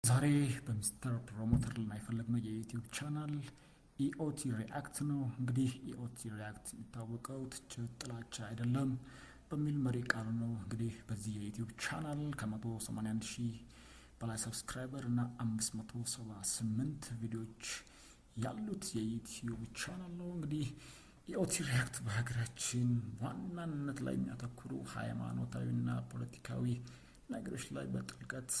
ዛሬ በሚስተር ፕሮሞተር ላይ የፈለግነው የዩቲዩብ ቻናል ኢኦቲ ሪአክት ነው። እንግዲህ ኢኦቲ ሪአክት የሚታወቀው ትችት፣ ጥላቻ አይደለም በሚል መሪ ቃል ነው። እንግዲህ በዚህ የዩቲዩብ ቻናል ከ181 ሺህ በላይ ሰብስክራይበር እና 578 ቪዲዮዎች ያሉት የዩቲዩብ ቻናል ነው። እንግዲህ ኢኦቲ ሪአክት በሀገራችን ዋናነት ላይ የሚያተኩሩ ሃይማኖታዊና ፖለቲካዊ ነገሮች ላይ በጥልቀት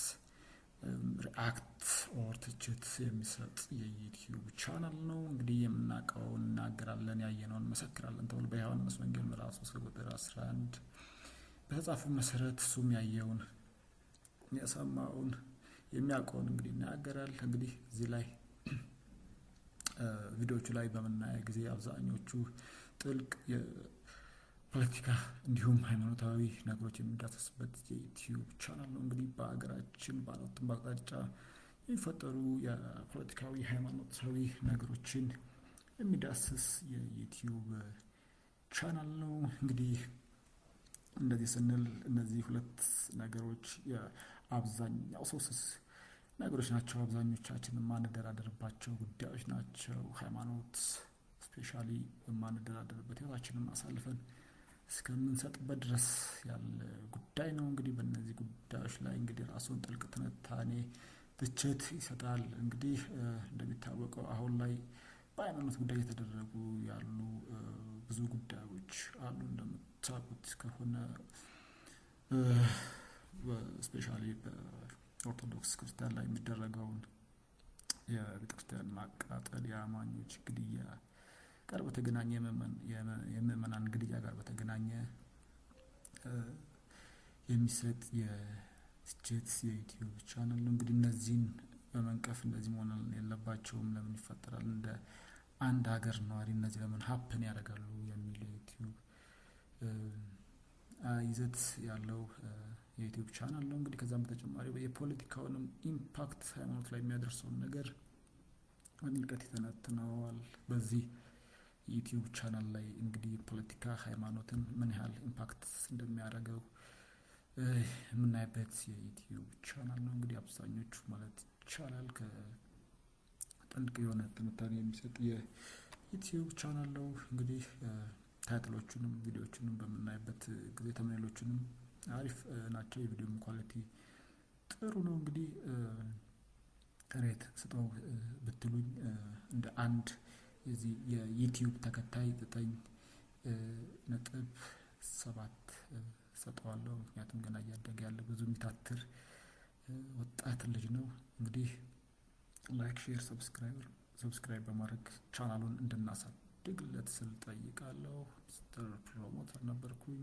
ሪአክት ኦር ትችት የሚሰጥ የዩቲዩብ ቻናል ነው። እንግዲህ የምናውቀውን እናገራለን፣ ያየነውን እንመሰክራለን ተብሎ በዮሐንስ ወንጌል ምዕራፍ 3 ቁጥር 11 በተጻፈው መሰረት እሱም ያየውን የሰማውን የሚያውቀውን እንግዲህ ይናገራል። እንግዲህ እዚህ ላይ ቪዲዮቹ ላይ በምናየው ጊዜ አብዛኞቹ ጥልቅ የፖለቲካ እንዲሁም ሃይማኖታዊ ነገሮች የሚዳሰስበት የዩቲዩብ ቻናል ነው። እንግዲህ በሀገራችን በአራቱም አቅጣጫ የሚፈጠሩ የፖለቲካዊ ሃይማኖታዊ ነገሮችን የሚዳስስ የዩቲዩብ ቻናል ነው። እንግዲህ እንደዚህ ስንል እነዚህ ሁለት ነገሮች የአብዛኛው ሶስት ነገሮች ናቸው። አብዛኞቻችን የማንደራደርባቸው ጉዳዮች ናቸው። ሃይማኖት ስፔሻሊ የማንደራደርበት ህይወታችንን አሳልፈን እስከምንሰጥበት ድረስ ያለ ጉዳይ ነው። እንግዲህ በእነዚህ ጉዳዮች ላይ እንግዲህ ራሱን ጥልቅ ትንታኔ ትችት ይሰጣል። እንግዲህ እንደሚታወቀው አሁን ላይ በሃይማኖት ጉዳይ የተደረጉ ያሉ ብዙ ጉዳዮች አሉ። እንደምታውቁት ከሆነ ስፔሻሊ በኦርቶዶክስ ክርስቲያን ላይ የሚደረገውን የቤተክርስቲያን ማቃጠል፣ የአማኞች ግድያ ጋር በተገናኘ የምዕመናን ግድያ ጋር በተገናኘ የሚሰጥ የትችት የዩቲዩብ ቻናል ነው። እንግዲህ እነዚህን በመንቀፍ እንደዚህ መሆን የለባቸውም፣ ለምን ይፈጠራል፣ እንደ አንድ ሀገር ነዋሪ እነዚህ ለምን ሀፕን ያደርጋሉ የሚል የዩቲዩብ ይዘት ያለው የዩቲዩብ ቻናል ነው። እንግዲህ ከዛም በተጨማሪ የፖለቲካውንም ኢምፓክት ሃይማኖት ላይ የሚያደርሰውን ነገር በጥልቀት ይተነትነዋል። በዚህ ዩቲዩብ ቻናል ላይ እንግዲህ ፖለቲካ ሃይማኖትን ምን ያህል ኢምፓክት እንደሚያደርገው የምናይበት የዩቲዩብ ቻናል ነው። እንግዲህ አብዛኞቹ ማለት ይቻላል ከጥልቅ የሆነ ትንታኔ የሚሰጥ የዩቲዩብ ቻናል ነው። እንግዲህ ታይትሎቹንም ቪዲዮዎቹንም በምናይበት ጊዜ ተምኔሎቹንም አሪፍ ናቸው። የቪዲዮም ኳሊቲ ጥሩ ነው። እንግዲህ ሬት ስጠው ብትሉኝ እንደ አንድ የዚህ የዩቲዩብ ተከታይ 9.7 ሰጠዋለሁ። ምክንያቱም ገና እያደገ ያለ ብዙ የሚታትር ወጣት ልጅ ነው። እንግዲህ ላይክ፣ ሼር፣ ሰብስክራይብ በማድረግ ቻናሉን እንድናሳድግለት ስል ጠይቃለሁ። ሚስተር ፕሮሞተር ነበርኩኝ።